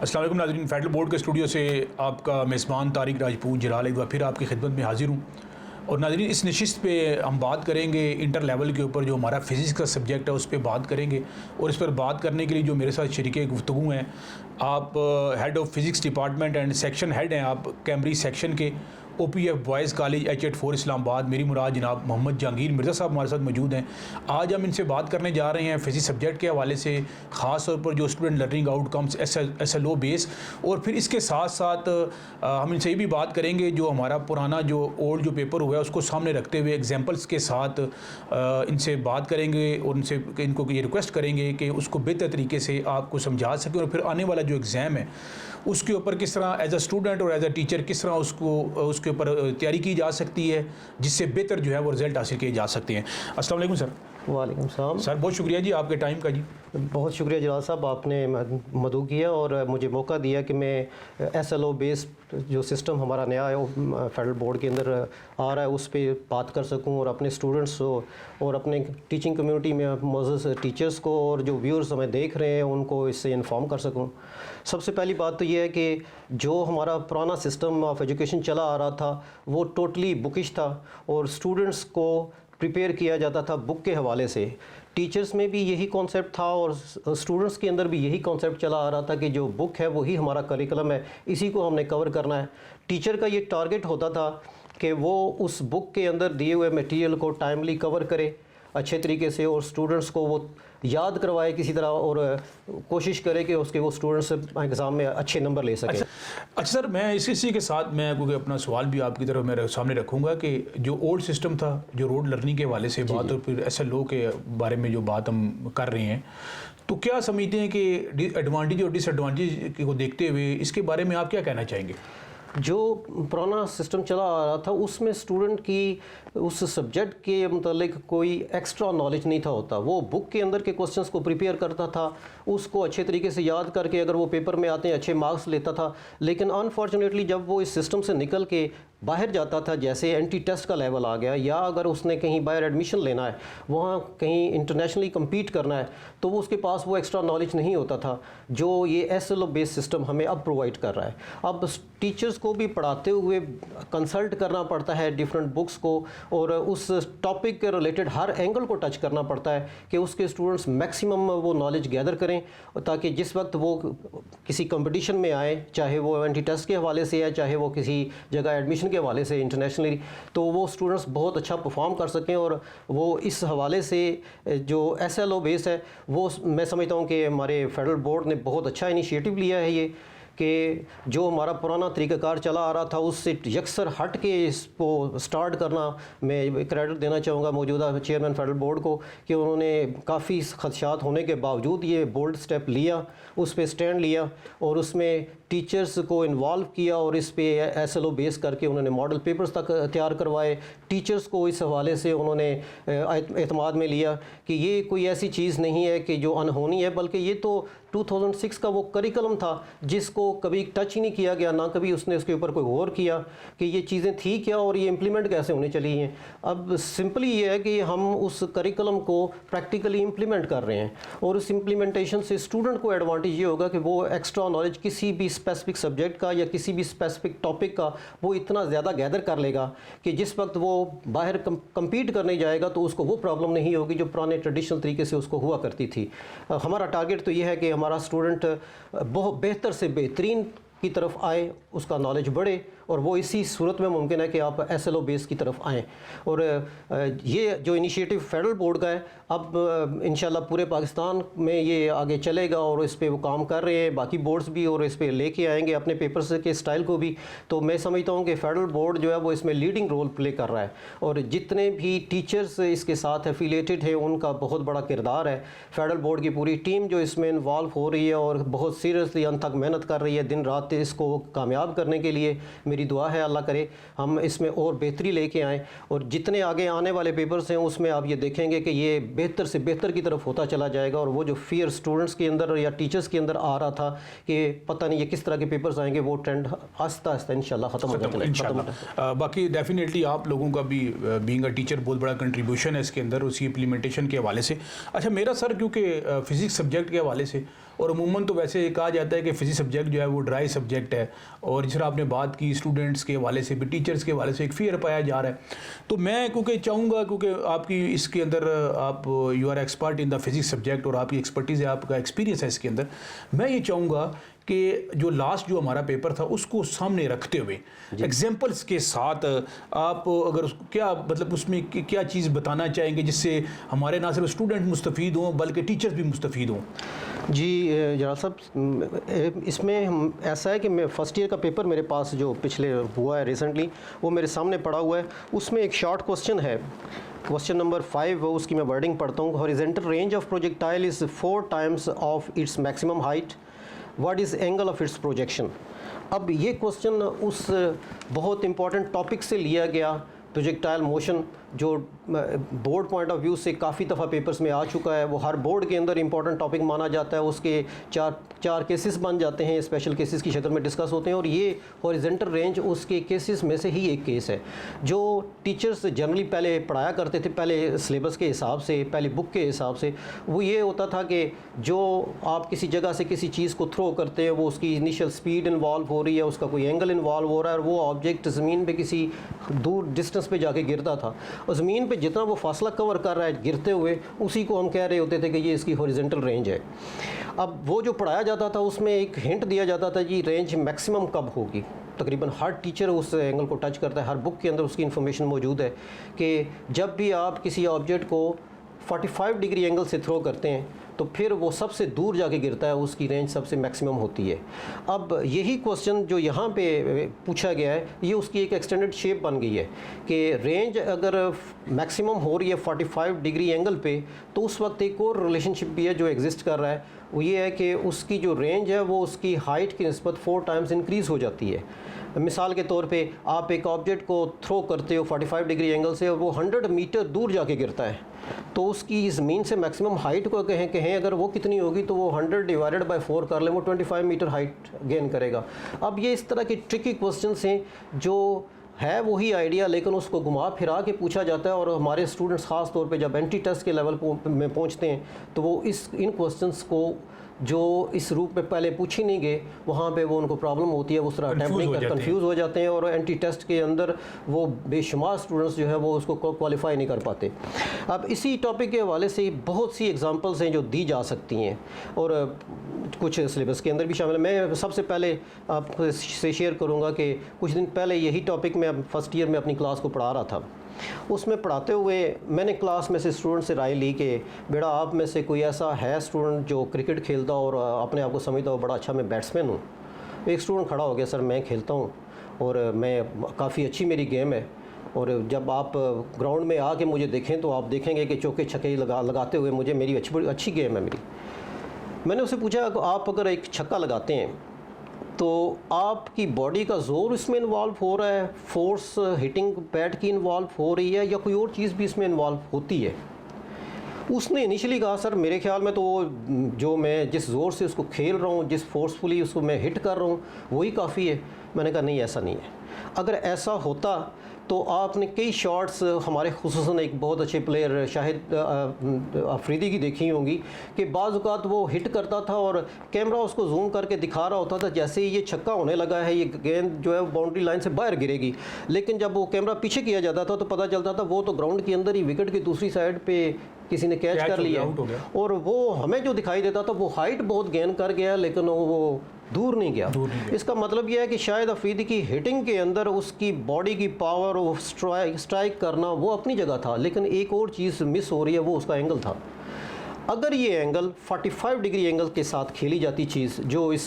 अस्सलाम वालेकुम नाज़रीन, फेडरल बोर्ड के स्टूडियो से आपका मेज़बान तारिक राजपूत जलाल एक बार फिर आपकी खिदमत में हाजिर हूँ। और नाज़रीन, इस नशिस्त पे हम बात करेंगे इंटर लेवल के ऊपर, जो हमारा फ़िज़िक्स का सब्जेक्ट है उस पर बात करेंगे। और इस पर बात करने के लिए जो मेरे साथ शरीके गुफ्तगू हैं, आप head of physics department and section head हैं आप कैम्ब्रिज सेक्शन के, OPF boys college H84 Islamabad. मेरी मुराद जनाब मोहम्मद जहांगीर मिर्ज़ा साहब हमारे साथ मौजूद हैं। आज हम इनसे बात करने जा रहे हैं फ़िज़िक्स सब्जेक्ट के हवाले से, ख़ास तौर पर जो student learning outcomes SLO base, और फिर इसके साथ साथ हम इनसे ये भी बात करेंगे जो हमारा पुराना जो ओल्ड जो पेपर हुआ है उसको सामने रखते हुए एग्जांपल्स के साथ इनसे बात करेंगे और इनको ये रिक्वेस्ट करेंगे कि उसको बेहतर तरीके से आपको समझा सकें, और फिर आने वाला जो एग्ज़ाम है उसके ऊपर किस तरह एज अ स्टूडेंट और एज अ टीचर किस तरह उसके ऊपर तैयारी की जा सकती है, जिससे बेहतर जो है वो रिज़ल्ट हासिल किए जा सकते हैं। अस्सलाम वालेकुम सर। वालेकुम सलाम सर, बहुत शुक्रिया जी आपके टाइम का जी। बहुत शुक्रिया जलाल साहब, आपने मदऊ किया और मुझे मौका दिया कि मैं SLO बेस्ड जो सिस्टम हमारा नया है फेडरल बोर्ड के अंदर आ रहा है उस पर बात कर सकूं, और अपने स्टूडेंट्स और अपने टीचिंग कम्युनिटी में मौजूद टीचर्स को और जो व्यूअर्स हमें देख रहे हैं उनको इससे इन्फॉर्म कर सकूं। सबसे पहली बात तो ये है कि जो हमारा पुराना सिस्टम ऑफ एजुकेशन चला आ रहा था वो टोटली बुकिश था और स्टूडेंट्स को प्रिपेयर किया जाता था बुक के हवाले से। टीचर्स में भी यही कॉन्सेप्ट था और स्टूडेंट्स के अंदर भी यही कॉन्सेप्ट चला आ रहा था कि जो बुक है वही हमारा करिकुलम है, इसी को हमने कवर करना है। टीचर का ये टारगेट होता था कि वो उस बुक के अंदर दिए हुए मटेरियल को टाइमली कवर करे अच्छे तरीके से, और स्टूडेंट्स को वो याद करवाए किसी तरह, और कोशिश करे कि वो स्टूडेंट्स एग्ज़ाम में अच्छे नंबर ले सकें। अच्छा सर, मैं इसी के साथ मैं क्योंकि अपना सवाल भी आपकी तरफ मेरे सामने रखूँगा कि जो ओल्ड सिस्टम था, जो रोड लर्निंग के हवाले से बात और फिर SLO के बारे में जो बात हम कर रहे हैं, तो क्या समझते हैं कि एडवांटेज और डिसएडवांटेज को देखते हुए इसके बारे में आप क्या कहना चाहेंगे? जो पुराना सिस्टम चला आ रहा था उसमें स्टूडेंट की उस सब्जेक्ट के मतलब कोई एक्स्ट्रा नॉलेज नहीं था होता। वो बुक के अंदर के क्वेश्चंस को प्रिपेयर करता था, उसको अच्छे तरीके से याद करके अगर वो पेपर में आते हैं अच्छे मार्क्स लेता था। लेकिन अनफॉर्चुनेटली जब वो इस सिस्टम से निकल के बाहर जाता था, जैसे एंटी टेस्ट का लेवल आ गया, या अगर उसने कहीं बाहर एडमिशन लेना है, वहाँ कहीं इंटरनेशनली कम्पीट करना है, तो वो उसके पास वो एक्स्ट्रा नॉलेज नहीं होता था जो ये SLO बेस्ड सिस्टम हमें अब प्रोवाइड कर रहा है। अब टीचर्स को भी पढ़ाते हुए कंसल्ट करना पड़ता है डिफरेंट बुक्स को, और उस टॉपिक के रिलेटेड हर एंगल को टच करना पड़ता है कि उसके स्टूडेंट्स मैक्सिमम वो नॉलेज गैदर करें, ताकि जिस वक्त वो किसी कंपटीशन में आए, चाहे वो एंटी टेस्ट के हवाले से है, चाहे वो किसी जगह एडमिशन के हवाले से इंटरनेशनली, तो वो स्टूडेंट्स बहुत अच्छा परफॉर्म कर सकें। और वो इस हवाले से जो SLO बेस है वो मैं समझता हूँ कि हमारे फेडरल बोर्ड ने बहुत अच्छा इनिशिएटिव लिया है ये, कि जो हमारा पुराना तरीक़ाकार चला आ रहा था उससे यकसर हट के इसको स्टार्ट करना। मैं क्रेडिट देना चाहूँगा मौजूदा चेयरमैन फेडरल बोर्ड को कि उन्होंने काफ़ी खदशात होने के बावजूद ये बोल्ड स्टेप लिया, उस पर स्टैंड लिया और उसमें टीचर्स को इन्वॉल्व किया, और इस पे SLO बेस करके उन्होंने मॉडल पेपर्स तक तैयार करवाए। टीचर्स को इस हवाले से उन्होंने एतमाद में लिया कि ये कोई ऐसी चीज़ नहीं है कि जो अनहोनी है, बल्कि ये तो 2006 का वो करिकुलम था जिसको कभी टच ही नहीं किया गया, ना कभी उसने उसके ऊपर कोई गौर किया कि ये चीज़ें थी क्या और ये इम्प्लीमेंट कैसे होने चली हैं। अब सिंपली ये है कि हम उस करिकुलम को प्रैक्टिकली इम्प्लीमेंट कर रहे हैं, और उस इम्प्लीमेंटेशन से स्टूडेंट को एडवांटेज ये होगा कि वो एक्स्ट्रा नॉलेज किसी भी स्पेसिफिक सब्जेक्ट का या किसी भी स्पेसिफिक टॉपिक का वो इतना ज़्यादा गैदर कर लेगा कि जिस वक्त वो बाहर कम्पीट करने जाएगा तो उसको वो प्रॉब्लम नहीं होगी जो पुराने ट्रेडिशनल तरीके से उसको हुआ करती थी। हमारा टारगेट तो ये है कि हमारा स्टूडेंट बहुत बेहतर से बेहतरीन की तरफ आए, उसका नॉलेज बढ़े, और वो इसी सूरत में मुमकिन है कि आप SLO बेस की तरफ आएँ। और ये जो इनिशिएटिव फेडरल बोर्ड का है, अब इंशाल्लाह पूरे पाकिस्तान में ये आगे चलेगा और इस पे वो काम कर रहे हैं, बाकी बोर्ड्स भी, और इस पे लेके आएंगे अपने पेपर्स के स्टाइल को भी। तो मैं समझता हूँ कि फेडरल बोर्ड जो है वो इसमें लीडिंग रोल प्ले कर रहा है, और जितने भी टीचर्स इसके साथ एफिलिएटेड है उनका बहुत बड़ा किरदार है। फेडरल बोर्ड की पूरी टीम जो इसमें इन्वॉल्व हो रही है और बहुत सीरियसली अंत तक मेहनत कर रही है दिन रात इसको कामयाब करने के लिए। मेरी दुआ है अल्लाह करे हम इसमें और बेहतरी लेके आएँ, और जितने आगे आने वाले पेपर्स हैं उसमें आप ये देखेंगे कि ये बेहतर से बेहतर की तरफ होता चला जाएगा, और वो जो फियर स्टूडेंट्स के अंदर या टीचर्स के अंदर आ रहा था कि पता नहीं ये किस तरह के पेपर्स आएंगे, वो ट्रेंड आहिस्ता आहिस्ता इंशाल्लाह ख़त्म हो जाएगा। बाकी डेफिनेटली आप लोगों का भी बीइंग अ टीचर बहुत बड़ा कंट्रीब्यूशन है इसके अंदर, उसी इम्प्लीमेंटेशन के हवाले से। अच्छा मेरा सर, क्योंकि फ़िज़िक्स सब्जेक्ट के हवाले से और अमूमन तो वैसे कहा जाता है कि फिजिक्स सब्जेक्ट जो है वो ड्राई सब्जेक्ट है, और जिस तरह आपने बात की स्टूडेंट्स के हवाले से भी, टीचर्स के हवाले से एक फ़ियर पाया जा रहा है। तो मैं क्योंकि चाहूँगा, क्योंकि आपकी इसके अंदर आप you are expert in the physics subject और आपकी एक्सपर्टीज़ है, आपका एक्सपीरियंस है इसके अंदर, मैं ये चाहूँगा कि जो लास्ट जो हमारा पेपर था उसको सामने रखते हुए एग्जांपल्स के साथ आप अगर उसको क्या मतलब उसमें क्या चीज़ बताना चाहेंगे जिससे हमारे ना सिर्फ स्टूडेंट मुस्तफ़ीद हों बल्कि टीचर्स भी मुस्तफ़ीद हों। जी जनाब साहब, इसमें हम ऐसा है कि मैं फ़र्स्ट ईयर का पेपर मेरे पास जो पिछले हुआ है रिसेंटली, वो मेरे सामने पड़ा हुआ है। उसमें एक शॉर्ट क्वेश्चन है, क्वेश्चन नंबर 5, उसकी मैं वर्डिंग पढ़ता हूँ। Horizontal range of projectile is 4 times of its maximum height, what is angle of its projection. अब ये क्वेश्चन उस बहुत इंपॉर्टेंट टॉपिक से लिया गया, प्रोजेक्टाइल मोशन, जो बोर्ड पॉइंट ऑफ व्यू से काफ़ी दफ़ा पेपर्स में आ चुका है। वो हर बोर्ड के अंदर इंपॉर्टेंट टॉपिक माना जाता है। उसके चार केसेस बन जाते हैं, स्पेशल केसेस की शक्ल में डिस्कस होते हैं, और ये हॉरिजॉन्टल रेंज उसके केसेस में से ही एक केस है जो टीचर्स जनरली पहले पढ़ाया करते थे, पहले सिलेबस के हिसाब से, पहले बुक के हिसाब से। वो ये होता था कि जो आप किसी जगह से किसी चीज़ को थ्रो करते हैं, वो उसकी इनिशियल स्पीड इन्वॉल्व हो रही है, उसका कोई एंगल इन्वॉल्व हो रहा है, और वो ऑब्जेक्ट ज़मीन पे किसी दूर डिस्टेंस पे जाके गिरता था, और ज़मीन पे जितना वो फासला कवर कर रहा है गिरते हुए, उसी को हम कह रहे होते थे कि ये इसकी हॉरिजॉन्टल रेंज है। अब वो जो पढ़ाया जाता था उसमें एक हिंट दिया जाता था जी रेंज मैक्सिमम कब होगी। तकरीबन हर टीचर उस एंगल को टच करता है, हर बुक के अंदर उसकी इन्फॉर्मेशन मौजूद है कि जब भी आप किसी ऑब्जेक्ट को 45 डिग्री एंगल से थ्रो करते हैं तो फिर वो सबसे दूर जाके गिरता है, उसकी रेंज सबसे मैक्सिमम होती है। अब यही क्वेश्चन जो यहाँ पे पूछा गया है, ये उसकी एक एक्सटेंडेड शेप बन गई है कि रेंज अगर मैक्सिमम हो रही है 45 डिग्री एंगल पे, तो उस वक्त एक और रिलेशनशिप भी है जो एग्जिस्ट कर रहा है। वो ये है कि उसकी जो रेंज है वो उसकी हाइट की निस्बत 4 टाइम्स इंक्रीज़ हो जाती है। मिसाल के तौर पे आप एक ऑब्जेक्ट को थ्रो करते हो 45 डिग्री एंगल से, और वो 100 मीटर दूर जाके गिरता है, तो उसकी ज़मीन से मैक्सिमम हाइट को कहें अगर वो कितनी होगी, तो वो 100 डिवाइडेड बाय 4 कर लें, वो 25 मीटर हाइट गेन करेगा। अब ये इस तरह के ट्रिकी क्वेश्चंस हैं जो है वही आइडिया, लेकिन उसको घुमा फिरा के पूछा जाता है, और हमारे स्टूडेंट्स ख़ास तौर पे जब एंटी टेस्ट के लेवल में पहुंचते हैं तो वो इन क्वेश्चंस को जो इस रूप में पहले पूछ ही नहीं गए, वहाँ पे वो उनको प्रॉब्लम होती है, उस तरह अटैम्प्ट नहीं कर, कन्फ्यूज़ हो जाते हैं, और एंटी टेस्ट के अंदर वो बेशुमार स्टूडेंट्स जो है वो उसको क्वालिफाई नहीं कर पाते। अब इसी टॉपिक के हवाले से बहुत सी एग्जांपल्स हैं जो दी जा सकती हैं, और कुछ सिलेबस के अंदर भी शामिल है। मैं सबसे पहले आपसे शेयर करूँगा कि कुछ दिन पहले यही टॉपिक मैं फर्स्ट ईयर में अपनी क्लास को पढ़ा रहा था। उसमें पढ़ाते हुए मैंने क्लास में से स्टूडेंट से राय ली कि बेटा आप में से कोई ऐसा है स्टूडेंट जो क्रिकेट खेलता हो और अपने आप को समझता हो बड़ा अच्छा मैं बैट्समैन हूँ। एक स्टूडेंट खड़ा हो गया, सर मैं खेलता हूँ और मैं काफ़ी अच्छी मेरी गेम है, और जब आप ग्राउंड में आके मुझे देखें तो आप देखेंगे कि चौके छक्के लगाते हुए मुझे मेरी अच्छी गेम है मेरी। मैंने उससे पूछा आप अगर एक छक्का लगाते हैं तो आपकी बॉडी का ज़ोर इसमें इन्वॉल्व हो रहा है, फोर्स हिटिंग बैट की इन्वॉल्व हो रही है, या कोई और चीज़ भी इसमें इन्वॉल्व होती है? उसने इनिशियली कहा सर मेरे ख्याल में तो जो मैं जिस ज़ोर से उसको खेल रहा हूँ, जिस फोर्सफुली उसको मैं हिट कर रहा हूँ वही काफ़ी है। मैंने कहा नहीं ऐसा नहीं है। अगर ऐसा होता तो आपने कई शॉट्स हमारे खुसूसन एक बहुत अच्छे प्लेयर शाहिद अफरीदी की देखी होंगी कि बाज़ औक़ात वो हिट करता था और कैमरा उसको जूम करके दिखा रहा होता था जैसे ही ये छक्का होने लगा है, ये गेंद जो है बाउंड्री लाइन से बाहर गिरेगी, लेकिन जब वो कैमरा पीछे किया जाता था तो पता चलता था वो तो ग्राउंड के अंदर ही विकेट की दूसरी साइड पे किसी ने कैच कर लिया, और वो हमें जो दिखाई देता था वो हाइट बहुत गेन कर गया लेकिन वो दूर नहीं गया। इसका मतलब यह है कि शायद अफरीदी की हिटिंग के अंदर उसकी बॉडी की पावर और स्ट्राइक करना वो अपनी जगह था, लेकिन एक और चीज़ मिस हो रही है, वो उसका एंगल था। अगर ये एंगल 45 डिग्री एंगल के साथ खेली जाती चीज़ जो इस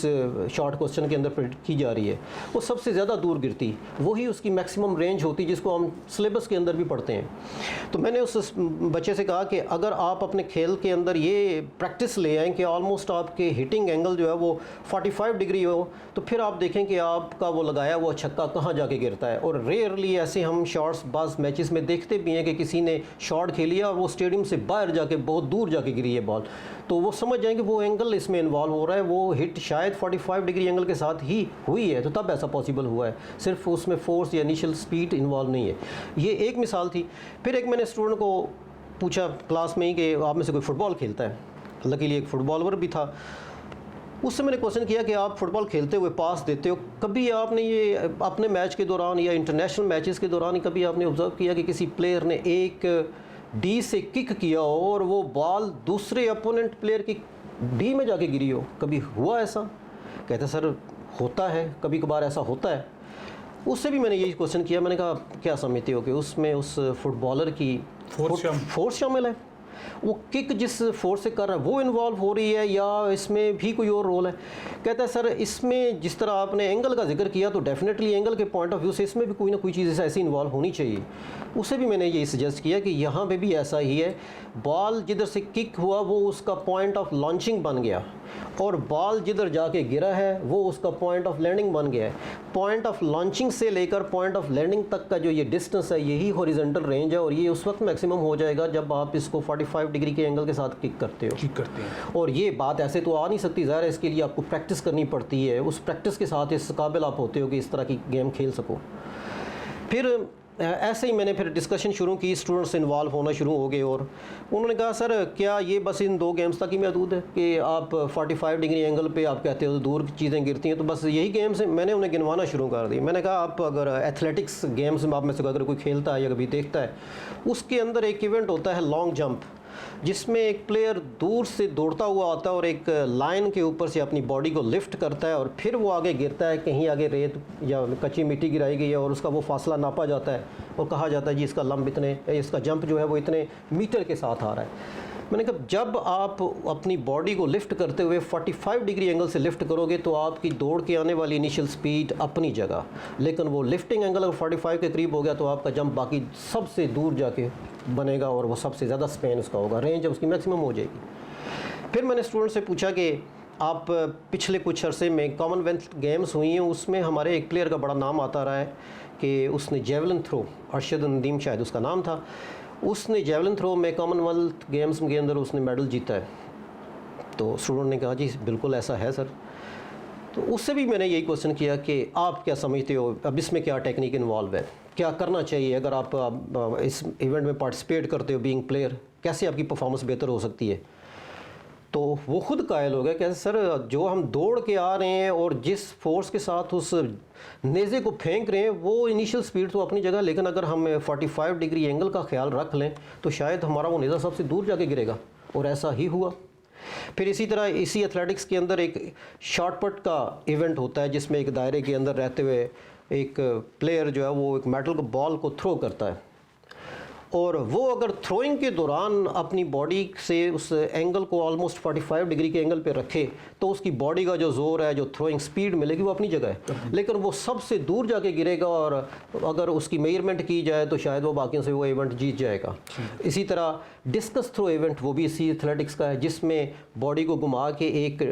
शॉर्ट क्वेश्चन के अंदर प्रेडिक्ट की जा रही है वो सबसे ज़्यादा दूर गिरती, वही उसकी मैक्सिमम रेंज होती जिसको हम सिलेबस के अंदर भी पढ़ते हैं। तो मैंने उस बच्चे से कहा कि अगर आप अपने खेल के अंदर ये प्रैक्टिस ले आएँ कि ऑलमोस्ट आपके हिटिंग एंगल जो है वो 45 डिग्री हो, तो फिर आप देखें कि आपका वो लगाया वो छक्का कहाँ जाके गिरता है। और रेयरली ऐसे हम शॉट्स बाज़ मैचेस में देखते भी हैं कि किसी ने शॉट खेली और वो स्टेडियम से बाहर जाके बहुत दूर जाके गिरी है बॉल, तो वो समझ जाएंगे वो एंगल इसमें इन्वॉल्व हो रहा है, वो हिट शायद 45 डिग्री एंगल के साथ ही हुई है, तो तब ऐसा पॉसिबल हुआ है, सिर्फ उसमें फोर्स या इनिशियल स्पीड इन्वॉल्व नहीं है। ये एक मिसाल थी। फिर एक मैंने स्टूडेंट को पूछा क्लास में ही कि आप में से कोई फ़ुटबॉल खेलता है? लकीली एक फुटबॉलर भी था। उससे मैंने क्वेश्चन किया कि आप फुटबॉल खेलते हुए पास देते हो, कभी आपने ये अपने मैच के दौरान या इंटरनेशनल मैचेस के दौरान कभी आपने ऑब्जर्व किया कि किसी प्लेयर ने एक डी से किक किया हो और वो बॉल दूसरे अपोनेंट प्लेयर की डी में जाके गिरी हो? कभी हुआ ऐसा? कहते सर होता है, कभी कभार ऐसा होता है। उससे भी मैंने यही क्वेश्चन किया, मैंने कहा क्या समझते हो कि उसमें उस फुटबॉलर की फोर्स शामिल है? वो किक जिस फोर्स से कर रहा है वो इन्वॉल्व हो रही है या इसमें भी कोई और रोल है? कहता है सर इसमें जिस तरह आपने एंगल का जिक्र किया तो डेफिनेटली एंगल के पॉइंट ऑफ व्यू से इसमें भी कोई ना कोई चीज़ ऐसी इन्वॉल्व होनी चाहिए। उससे भी मैंने ये सजेस्ट किया कि यहाँ पे भी ऐसा ही है, बॉल जिधर से किक हुआ वो उसका पॉइंट ऑफ लॉन्चिंग बन गया और बॉल जिधर जाके गिरा है वो उसका पॉइंट ऑफ लैंडिंग बन गया है। पॉइंट ऑफ लॉन्चिंग से लेकर पॉइंट ऑफ लैंडिंग तक का जो ये डिस्टेंस है यही हॉरिजॉन्टल रेंज है और ये उस वक्त मैक्सिमम हो जाएगा जब आप इसको 45 डिग्री के एंगल के साथ किक करते हो। और ये बात ऐसे तो आ नहीं सकती, ज़ाहिर है इसके लिए आपको प्रैक्टिस करनी पड़ती है, उस प्रैक्टिस के साथ इस काबिल आप होते हो कि इस तरह की गेम खेल सको। फिर ऐसे ही मैंने फिर डिस्कशन शुरू की, स्टूडेंट्स इन्वॉल्व होना शुरू हो गए और उन्होंने कहा सर क्या ये बस इन 2 गेम्स तक ही महदूद है कि आप 45 डिग्री एंगल पे आप कहते हो दूर चीज़ें गिरती हैं तो बस यही गेम्स हैं? मैंने उन्हें गिनवाना शुरू कर दी। मैंने कहा आप अगर एथलेटिक्स गेम्स में आप में से अगर कोई खेलता है या कभी देखता है, उसके अंदर एक इवेंट होता है लॉन्ग जंप, जिसमें एक प्लेयर दूर से दौड़ता हुआ आता है और एक लाइन के ऊपर से अपनी बॉडी को लिफ्ट करता है और फिर वो आगे गिरता है, कहीं आगे रेत या कच्ची मिट्टी गिराई गई है और उसका वो फासला नापा जाता है और कहा जाता है जी इसका लंब इतने, इसका जंप जो है वो इतने मीटर के साथ आ रहा है। मैंने कहा जब आप अपनी बॉडी को लिफ्ट करते हुए 45 डिग्री एंगल से लिफ्ट करोगे तो आपकी दौड़ के आने वाली इनिशियल स्पीड अपनी जगह, लेकिन वो लिफ्टिंग एंगल अगर 45 के करीब हो गया तो आपका जंप बाकी सबसे दूर जाके बनेगा और वो सबसे ज़्यादा स्पेन उसका होगा, रेंज उसकी मैक्सिमम हो जाएगी। फिर मैंने स्टूडेंट से पूछा कि आप पिछले कुछ अरसे में कॉमनवेल्थ गेम्स हुई हैं, उसमें हमारे एक प्लेयर का बड़ा नाम आता रहा है कि उसने जेवलिन थ्रो, अरशद नदीम शायद उसका नाम था, उसने जेवलिन थ्रो में कॉमनवेल्थ गेम्स के अंदर उसने मेडल जीता है। तो स्टूडेंट ने कहा जी बिल्कुल ऐसा है सर। तो उससे भी मैंने यही क्वेश्चन किया कि आप क्या समझते हो, अब इसमें क्या टेक्निक इन्वॉल्व है, क्या करना चाहिए अगर आप इस इवेंट में पार्टिसिपेट करते हो बीइंग प्लेयर, कैसे आपकी परफॉर्मेंस बेहतर हो सकती है? तो वो खुद कायल हो गया कि सर जो हम दौड़ के आ रहे हैं और जिस फोर्स के साथ उस नेज़े को फेंक रहे हैं वो इनिशियल स्पीड तो अपनी जगह, लेकिन अगर हम 45 डिग्री एंगल का ख्याल रख लें तो शायद हमारा वो नेज़ा सबसे दूर जाके गिरेगा, और ऐसा ही हुआ। फिर इसी तरह इसी एथलेटिक्स के अंदर एक शॉर्टपुट का इवेंट होता है जिसमें एक दायरे के अंदर रहते हुए एक प्लेयर जो है वो एक मेटल बॉल को थ्रो करता है और वो अगर थ्रोइंग के दौरान अपनी बॉडी से उस एंगल को ऑलमोस्ट 45 डिग्री के एंगल पे रखे तो उसकी बॉडी का जो जोर है, जो थ्रोइंग स्पीड मिलेगी वो अपनी जगह है, लेकिन वो सबसे दूर जाके गिरेगा और अगर उसकी मेजरमेंट की जाए तो शायद वो बाकियों से वो इवेंट जीत जाएगा। इसी तरह डिस्कस थ्रो इवेंट वो भी इसी एथलेटिक्स का है जिसमें बॉडी को घुमा के एक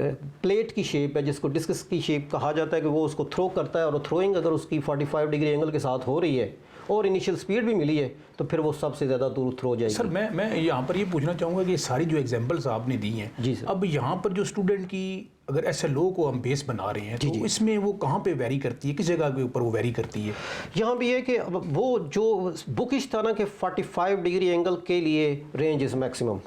प्लेट की शेप है जिसको डिस्कस की शेप कहा जाता है कि वो उसको थ्रो करता है और थ्रोइंग अगर उसकी 45 डिग्री एंगल के साथ हो रही है और इनिशियल स्पीड भी मिली है तो फिर वो सबसे ज़्यादा दूर थ्रो जाएगी। सर मैं यहाँ पर ये पूछना चाहूँगा कि सारी जो एग्जांपल्स आपने दी हैं जी सर, अब यहाँ पर जो स्टूडेंट की अगर ऐसे लो को हम बेस बना रहे हैं तो इसमें वो कहाँ पे वेरी करती है, किस जगह के ऊपर वो वेरी करती है? यहाँ भी है कि वो जो बुकिश था ना कि 45 डिग्री एंगल के लिए रेंज इज़ मैक्सिमम,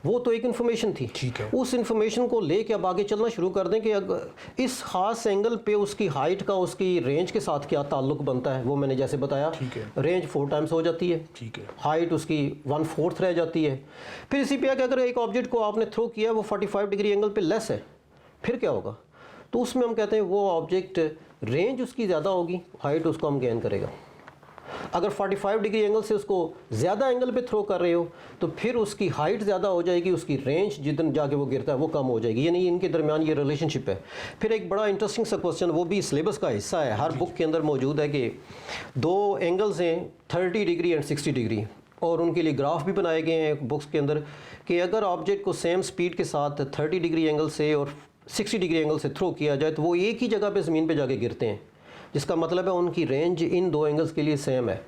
वो तो एक इन्फॉर्मेशन थी, ठीक है। उस इन्फॉर्मेशन को लेके अब आगे चलना शुरू कर दें कि अगर इस खास एंगल पे उसकी हाइट का उसकी रेंज के साथ क्या ताल्लुक बनता है, वो मैंने जैसे बताया, रेंज 4 टाइम्स हो जाती है, ठीक है, हाइट उसकी 1/4 रह जाती है। फिर इसी पे कि अगर एक ऑब्जेक्ट को आपने थ्रो किया वो 45 डिग्री एंगल पे लेस है, फिर क्या होगा? तो उसमें हम कहते हैं वो ऑब्जेक्ट रेंज उसकी ज़्यादा होगी, हाइट उसको हम गेन करेगा। अगर 45 डिग्री एंगल से उसको ज़्यादा एंगल पे थ्रो कर रहे हो तो फिर उसकी हाइट ज़्यादा हो जाएगी, उसकी रेंज जितन जाके वो गिरता है वो कम हो जाएगी, यानी इनके दरमियान ये रिलेशनशिप है। फिर एक बड़ा इंटरेस्टिंग सा क्वेश्चन, वो भी सिलेबस का हिस्सा है, हर बुक के अंदर मौजूद है कि 2 एंगल्स हैं 30 डिग्री एंड 60 डिग्री, और उनके लिए ग्राफ भी बनाए गए हैं बुक्स के अंदर कि अगर ऑब्जेक्ट को सेम स्पीड के साथ 30 डिग्री एंगल से और 60 डिग्री एंगल से थ्रो किया जाए तो वो एक ही जगह पे ज़मीन पे जाके गिरते हैं, जिसका मतलब है उनकी रेंज इन 2 एंगल्स के लिए सेम है।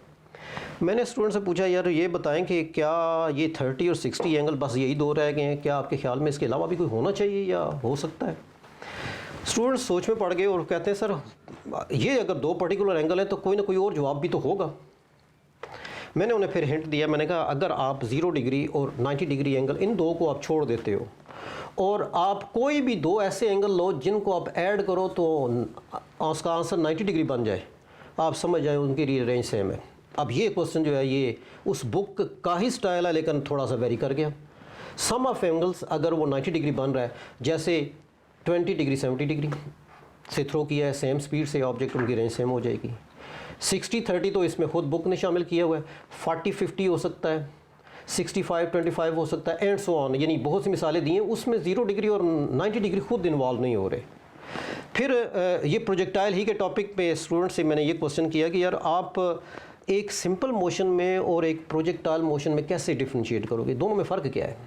मैंने स्टूडेंट से पूछा यार ये बताएं कि क्या ये 30 और 60 एंगल बस यही 2 रह गए हैं, क्या आपके ख्याल में इसके अलावा भी कोई होना चाहिए या हो सकता है? स्टूडेंट सोच में पड़ गए और कहते हैं सर ये अगर 2 पर्टिकुलर एंगल हैं तो कोई ना कोई और जवाब भी तो होगा। मैंने उन्हें फिर हिंट दिया, मैंने कहा अगर आप 0 डिग्री और 90 डिग्री एंगल इन 2 को आप छोड़ देते हो और आप कोई भी दो ऐसे एंगल लो जिनको आप ऐड करो तो उसका आंसर 90 डिग्री बन जाए, आप समझ जाए उनकी रेंज सेम है। अब ये क्वेश्चन जो है ये उस बुक का ही स्टाइल है लेकिन थोड़ा सा वेरी कर गया। सम ऑफ एंगल्स अगर वो 90 डिग्री बन रहा है, जैसे 20 डिग्री 70 डिग्री से थ्रो किया है, सेम स्पीड से ऑब्जेक्ट, उनकी रेंज सेम हो जाएगी। 60-30 तो इसमें खुद बुक ने शामिल किया हुआ है, 40-50 हो सकता है, 65-25 हो सकता है, एंड सो ऑन, यानी बहुत सी मिसालें दी हैं, उसमें 0 डिग्री और 90 डिग्री खुद इन्वॉल्व नहीं हो रहे। फिर ये प्रोजेक्टाइल ही के टॉपिक पे स्टूडेंट से मैंने ये क्वेश्चन किया कि यार आप एक सिंपल मोशन में और एक प्रोजेक्टाइल मोशन में कैसे डिफ्रेंशिएट करोगे, दोनों में फ़र्क क्या है?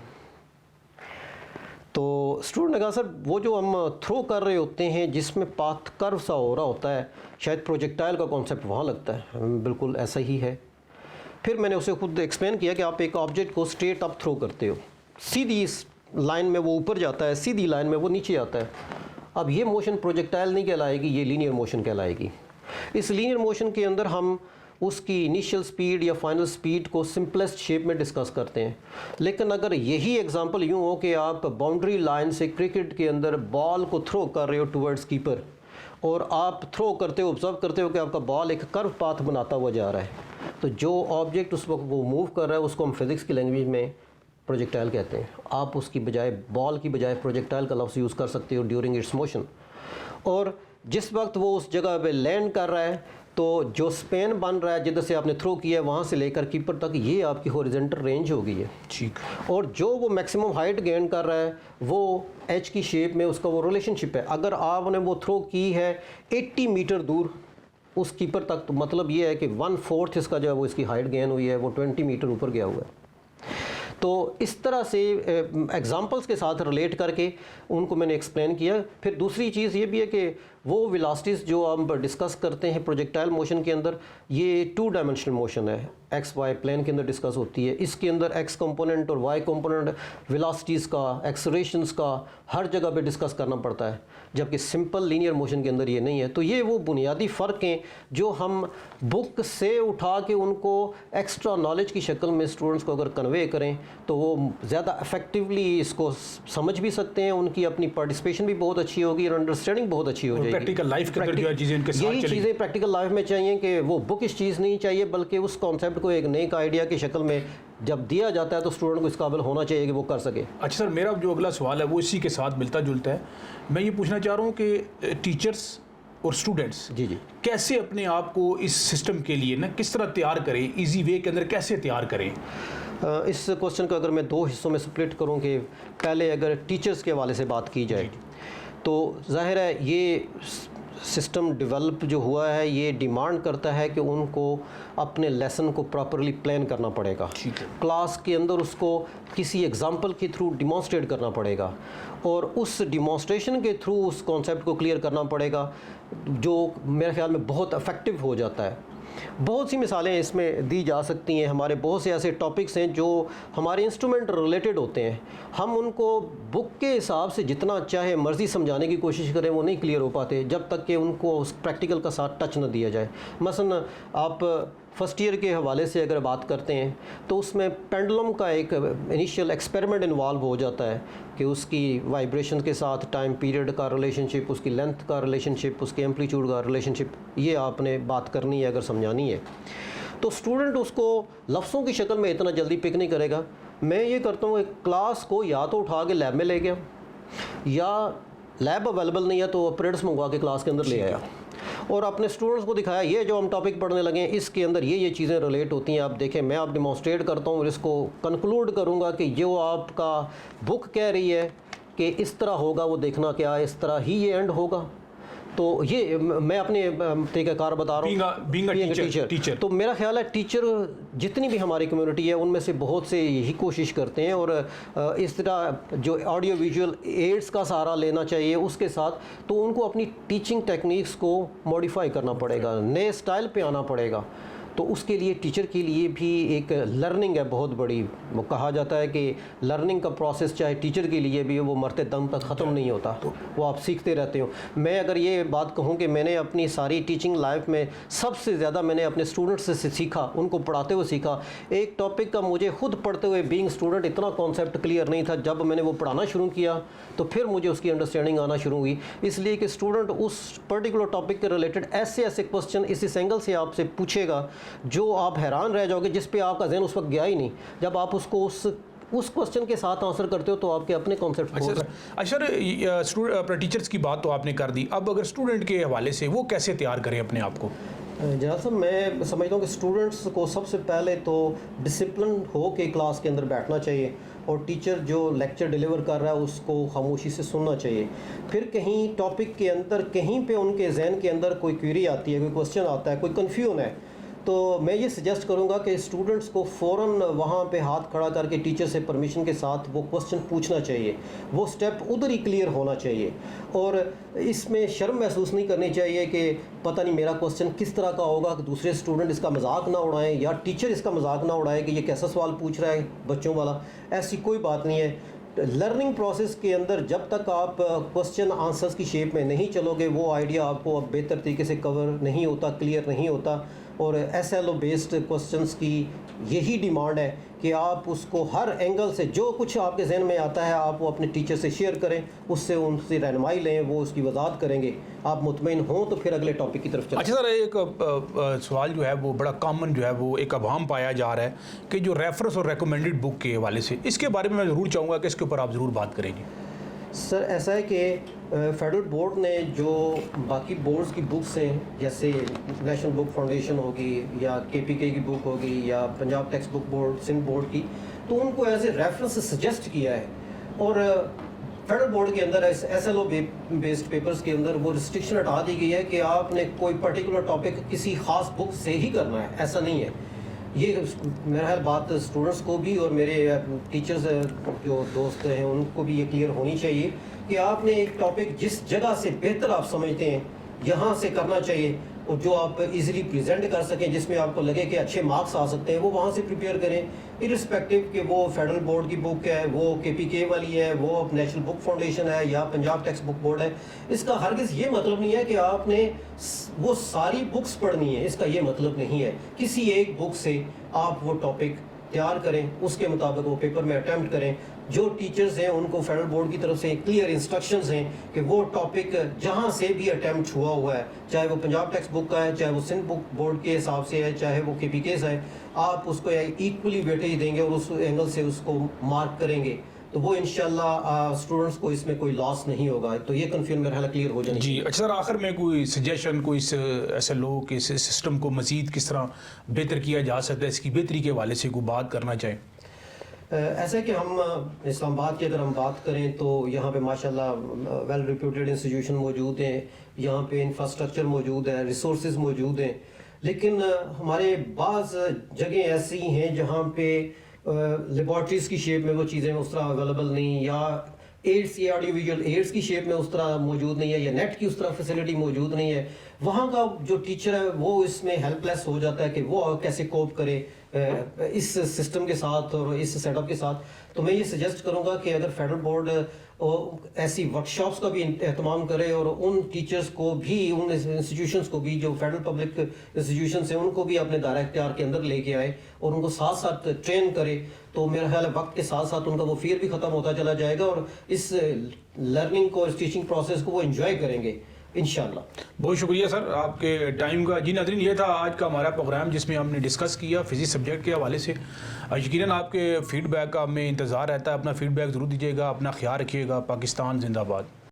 तो स्टूडेंट ने कहा सर वो जो हम थ्रो कर रहे होते हैं जिसमें पाथ कर्व सा हो रहा होता है, शायद प्रोजेक्टाइल का कॉन्सेप्ट वहाँ लगता है। बिल्कुल ऐसा ही है। फिर मैंने उसे खुद एक्सप्लेन किया कि आप एक ऑब्जेक्ट को स्ट्रेट अप थ्रो करते हो, सीधी इस लाइन में वो ऊपर जाता है, सीधी लाइन में वो नीचे आता है। अब ये मोशन प्रोजेक्टाइल नहीं कहलाएगी, ये लीनियर मोशन कहलाएगी। इस लीनियर मोशन के अंदर हम उसकी इनिशियल स्पीड या फाइनल स्पीड को सिंपलेस्ट शेप में डिस्कस करते हैं। लेकिन अगर यही एग्जांपल यूँ हो कि आप बाउंड्री लाइन से क्रिकेट के अंदर बॉल को थ्रो कर रहे हो टुवर्ड्स कीपर, और आप थ्रो करते हो, ऑब्जर्व करते हो कि आपका बॉल एक कर्व पाथ बनाता हुआ जा रहा है, तो जो ऑब्जेक्ट उस वक्त वो मूव कर रहा है उसको हम फिज़िक्स की लैंग्वेज में प्रोजेक्टाइल कहते हैं। आप उसकी बजाय, बॉल की बजाय प्रोजेक्टाइल का लफ्ज़ यूज़ कर सकते हो ड्यूरिंग इट्स मोशन। और जिस वक्त वो उस जगह पे लैंड कर रहा है तो जो स्पेन बन रहा है जिधर से आपने थ्रो किया है वहाँ से लेकर कीपर तक, ये आपकी हॉरिजॉन्टल रेंज हो गई है। ठीक। और जो वो मैक्सिमम हाइट गेन कर रहा है वो एच की शेप में उसका वो रिलेशनशिप है। अगर आपने वो थ्रो की है 80 मीटर दूर उस कीपर तक, तो मतलब ये है कि 1/4 इसका जो है वो इसकी हाइट गेन हुई है, वो 20 मीटर ऊपर गया हुआ है। तो इस तरह से एग्जांपल्स के साथ रिलेट करके उनको मैंने एक्सप्लेन किया। फिर दूसरी चीज़ ये भी है कि वो वेलोसिटीज़ जो हम डिस्कस करते हैं प्रोजेक्टाइल मोशन के अंदर, ये 2 डायमेंशनल मोशन है, एक्स वाई प्लेन के अंदर डिस्कस होती है। इसके अंदर एक्स कंपोनेंट और वाई कंपोनेंट वेलोसिटीज़ का, एक्सेलरेशंस का हर जगह पे डिस्कस करना पड़ता है, जबकि सिंपल लीनियर मोशन के अंदर ये नहीं है। तो ये वो बुनियादी फ़र्क हैं जो हम बुक से उठा के उनको एक्स्ट्रा नॉलेज की शक्ल में स्टूडेंट्स को अगर कन्वे करें तो वो ज़्यादा इफेक्टिवली इसको समझ भी सकते हैं, उनकी अपनी पार्टिसिपेशन भी बहुत अच्छी होगी और अंडरस्टैंडिंग बहुत अच्छी हो जाएगी। प्रैक्टिकल लाइफ के अंदर जो है चीज़ें इनके साथ यही चीज़ें प्रैक्टिकल लाइफ में चाहिए कि वो बुकिश चीज़ नहीं चाहिए, बल्कि उस कॉन्सेप्ट को एक नए आइडिया की शक्ल में जब दिया जाता है तो स्टूडेंट को इस काबिल होना चाहिए कि वो कर सके। अच्छा सर, मेरा जो अगला सवाल है वो इसी के साथ मिलता जुलता है। मैं ये पूछना चाह रहा हूँ कि टीचर्स और स्टूडेंट्स जी कैसे अपने आप को इस सिस्टम के लिए ना किस तरह तैयार करें, इजी वे के अंदर कैसे तैयार करें? इस क्वेश्चन को अगर मैं 2 हिस्सों में स्प्लिट करूं कि पहले अगर टीचर्स के हवाले से बात की जाए तो ज़ाहिर है ये सिस्टम डेवलप जो हुआ है ये डिमांड करता है कि उनको अपने लेसन को प्रॉपरली प्लान करना पड़ेगा। क्लास के अंदर उसको किसी एग्जाम्पल के थ्रू डिमॉन्स्ट्रेट करना पड़ेगा और उस डिमॉन्स्ट्रेशन के थ्रू उस कॉन्सेप्ट को क्लियर करना पड़ेगा, जो मेरे ख्याल में बहुत इफेक्टिव हो जाता है। बहुत सी मिसालें इसमें दी जा सकती हैं। हमारे बहुत से ऐसे टॉपिक्स हैं जो हमारे इंस्ट्रूमेंट रिलेटेड होते हैं, हम उनको बुक के हिसाब से जितना चाहे मर्ज़ी समझाने की कोशिश करें वो नहीं क्लियर हो पाते जब तक कि उनको उस प्रैक्टिकल का साथ टच न दिया जाए। मसलन आप फर्स्ट ईयर के हवाले से अगर बात करते हैं तो उसमें पेंडुलम का एक इनिशियल एक्सपेरिमेंट इन्वॉल्व हो जाता है कि उसकी वाइब्रेशन के साथ टाइम पीरियड का रिलेशनशिप, उसकी लेंथ का रिलेशनशिप, उसके एम्पलीट्यूड का रिलेशनशिप, ये आपने बात करनी है अगर समझानी है। तो स्टूडेंट उसको लफ्ज़ों की शक्ल में इतना जल्दी पिक नहीं करेगा। मैं ये करता हूँ कि क्लास को या तो उठा के लैब में ले गया, या लैब अवेलेबल नहीं है तो ऑपरेटर्स मंगवा के क्लास के अंदर ले आया और अपने स्टूडेंट्स को दिखाया ये जो हम टॉपिक पढ़ने लगे हैं इसके अंदर ये चीज़ें रिलेट होती हैं, आप देखें। मैं आप डिमॉन्स्ट्रेट करता हूँ और इसको कंक्लूड करूँगा कि जो आपका बुक कह रही है कि इस तरह होगा, वो देखना क्या इस तरह ही ये एंड होगा। तो ये मैं अपने तरीक़ाकार बता रहा हूँ बीइंग अ टीचर। तो मेरा ख्याल है टीचर जितनी भी हमारी कम्युनिटी है उनमें से बहुत से यही कोशिश करते हैं और इस तरह जो ऑडियो विजुअल एड्स का सहारा लेना चाहिए उसके साथ, तो उनको अपनी टीचिंग टेक्निक्स को मॉडिफाई करना पड़ेगा, नए स्टाइल पे आना पड़ेगा। तो उसके लिए टीचर के लिए भी एक लर्निंग है बहुत बड़ी। वो कहा जाता है कि लर्निंग का प्रोसेस चाहे टीचर के लिए भी वो मरते दम तक ख़त्म नहीं होता, वो आप सीखते रहते हो। मैं अगर ये बात कहूँ कि मैंने अपनी सारी टीचिंग लाइफ में सबसे ज़्यादा मैंने अपने स्टूडेंट्स से सीखा, उनको पढ़ाते हुए सीखा। एक टॉपिक का मुझे खुद पढ़ते हुए बीइंग स्टूडेंट इतना कॉन्सेप्ट क्लियर नहीं था, जब मैंने वो पढ़ाना शुरू किया तो फिर मुझे उसकी अंडरस्टैंडिंग आना शुरू हुई। इसलिए कि स्टूडेंट उस पर्टिकुलर टॉपिक के रिलेटेड ऐसे ऐसे क्वेश्चन इस एंगल से आपसे पूछेगा जो आप हैरान रह जाओगे, जिस पे आपका जहन उस वक्त गया ही नहीं। जब आप उसको उस क्वेश्चन के साथ आंसर करते हो तो आपके अपने कॉन्सेप्ट। अच्छा, टीचर्स की बात तो आपने कर दी, अब अगर स्टूडेंट के हवाले से वो कैसे तैयार करें अपने आप को? जनाब साहब, मैं समझता हूँ कि स्टूडेंट्स को सबसे पहले तो डिसिप्लिन हो के क्लास के अंदर बैठना चाहिए और टीचर जो लेक्चर डिलीवर कर रहा है उसको खामोशी से सुनना चाहिए। फिर कहीं टॉपिक के अंदर कहीं पे उनके जहन के अंदर कोई क्वेरी आती है, कोई क्वेश्चन आता है, कोई कन्फ्यूजन है, तो मैं ये सजेस्ट करूँगा कि स्टूडेंट्स को फ़ौरन वहाँ पे हाथ खड़ा करके टीचर से परमिशन के साथ वो क्वेश्चन पूछना चाहिए। वो स्टेप उधर ही क्लियर होना चाहिए और इसमें शर्म महसूस नहीं करनी चाहिए कि पता नहीं मेरा क्वेश्चन किस तरह का होगा, कि दूसरे स्टूडेंट इसका मजाक ना उड़ाएं या टीचर इसका मजाक ना उड़ाए कि ये कैसा सवाल पूछ रहा है बच्चों वाला। ऐसी कोई बात नहीं है। लर्निंग प्रोसेस के अंदर जब तक आप क्वेश्चन आंसर्स की शेप में नहीं चलोगे, वो आइडिया आपको अब बेहतर तरीके से कवर नहीं होता, क्लियर नहीं होता। और SLO बेस्ड क्वेश्चंस की यही डिमांड है कि आप उसको हर एंगल से जो कुछ आपके जहन में आता है आप वो अपने टीचर से शेयर करें, उससे उनसे रहनुमाई लें, वो उसकी वजाहत करेंगे। आप मुतमईन हों तो फिर अगले टॉपिक की तरफ चलें। अच्छा सर, एक सवाल जो है वो बड़ा कॉमन जो है वो एक अवाम पाया जा रहा है कि जो रेफरेंस और रिकमेंडेड बुक के हवाले से, इसके बारे में मैं ज़रूर चाहूँगा कि इसके ऊपर आप ज़रूर बात करेंगे। सर ऐसा है कि फेडरल बोर्ड ने जो बाकी बोर्ड्स की बुक्स हैं, जैसे नेशनल बुक फाउंडेशन होगी या KPK की बुक होगी या Punjab text book board, Sindh board की, तो उनको एज ए रेफरेंस सजेस्ट किया है। और फेडरल बोर्ड के अंदर SLO बेस्ड पेपर्स के अंदर वो रिस्ट्रिक्शन हटा दी गई है कि आपने कोई पर्टिकुलर टॉपिक किसी ख़ास बुक से ही करना है, ऐसा नहीं है। ये मेरा ख्याल बात स्टूडेंट्स को भी और मेरे टीचर्स जो दोस्त हैं उनको भी ये क्लियर होनी चाहिए कि आपने एक टॉपिक जिस जगह से बेहतर आप समझते हैं यहाँ से करना चाहिए, और जो आप इजीली प्रेजेंट कर सकें, जिसमें आपको लगे कि अच्छे मार्क्स आ सकते हैं, वो वहाँ से प्रिपेयर करें, इरिस्पेक्टिव कि वो फेडरल बोर्ड की बुक है, वो KPK वाली है, वो नेशनल बुक फाउंडेशन है या पंजाब टेक्स्ट बुक बोर्ड है। इसका हरगिज़ ये मतलब नहीं है कि आपने वो सारी बुक्स पढ़नी है, इसका ये मतलब नहीं है। किसी एक बुक से आप वो टॉपिक तैयार करें, उसके मुताबिक वो पेपर में अटैम्प्ट करें। जो टीचर्स हैं उनको फेडरल बोर्ड की तरफ से क्लियर इंस्ट्रक्शंस हैं कि वो टॉपिक जहाँ से भी अटैम्प्ट हुआ हुआ है, चाहे वो पंजाब टेक्स्ट बुक का है, चाहे वो सिंध बुक बोर्ड के हिसाब से है, चाहे वो KPK से है, आप उसको इक्वली वेटेज देंगे और उस एंगल से उसको मार्क करेंगे, तो वो इंशाल्लाह स्टूडेंट्स को इसमें कोई लॉस नहीं होगा। तो ये कन्फ्यूजन मेरा ख्याल क्लियर हो जानी जी। अच्छा सर, आखिर में कोई सजेशन, कोई SLO के सिस्टम को मज़ीद किस तरह बेहतर किया जा सकता है, इसकी बेहतरी के हवाले से कोई बात करना चाहें? ऐसा है कि हम इस्लामाबाद की अगर हम बात करें तो यहाँ पे माशाल्लाह वेल रिप्यूटेड इंस्टीट्यूशन मौजूद हैं, यहाँ पे इंफ्रास्ट्रक्चर मौजूद है, रिसोर्सेज मौजूद हैं, लेकिन हमारे बाज़ जगह ऐसी हैं जहाँ पे लेबॉर्ट्रीज़ की शेप में वो चीज़ें उस तरह अवेलेबल नहीं, या एड्स या ऑडियो विजुअल एड्स की शेप में उस तरह मौजूद नहीं है, या नेट की उस तरह फैसिलिटी मौजूद नहीं है। वहाँ का जो टीचर है वो इसमें हेल्पलेस हो जाता है कि वो कैसे कोप करे इस सिस्टम के साथ और इस सेटअप के साथ। तो मैं ये सजेस्ट करूँगा कि अगर फेडरल बोर्ड ऐसी वर्कशॉप्स का भी एहतमाम करे और उन टीचर्स को भी, उन इंस्टीट्यूशंस को भी जो फेडरल पब्लिक इंस्टीट्यूशंस हैं उनको भी अपने दायरा इख्तियार के अंदर लेके आए और उनको साथ साथ ट्रेन करे, तो मेरा ख्याल है वक्त के साथ साथ उनका वो फियर भी ख़त्म होता चला जाएगा और इस लर्निंग को, इस टीचिंग प्रोसेस को वो एंजॉय करेंगे इंशाल्लाह। बहुत शुक्रिया सर आपके टाइम का। जी नाज़रीन, ये था आज का हमारा प्रोग्राम जिसमें हमने डिस्कस किया फिजिक्स सब्जेक्ट के हवाले से। यकीनन आपके फ़ीडबैक का हमें इंतज़ार रहता है, अपना फ़ीडबैक ज़रूर दीजिएगा, अपना ख्याल रखिएगा। पाकिस्तान जिंदाबाद।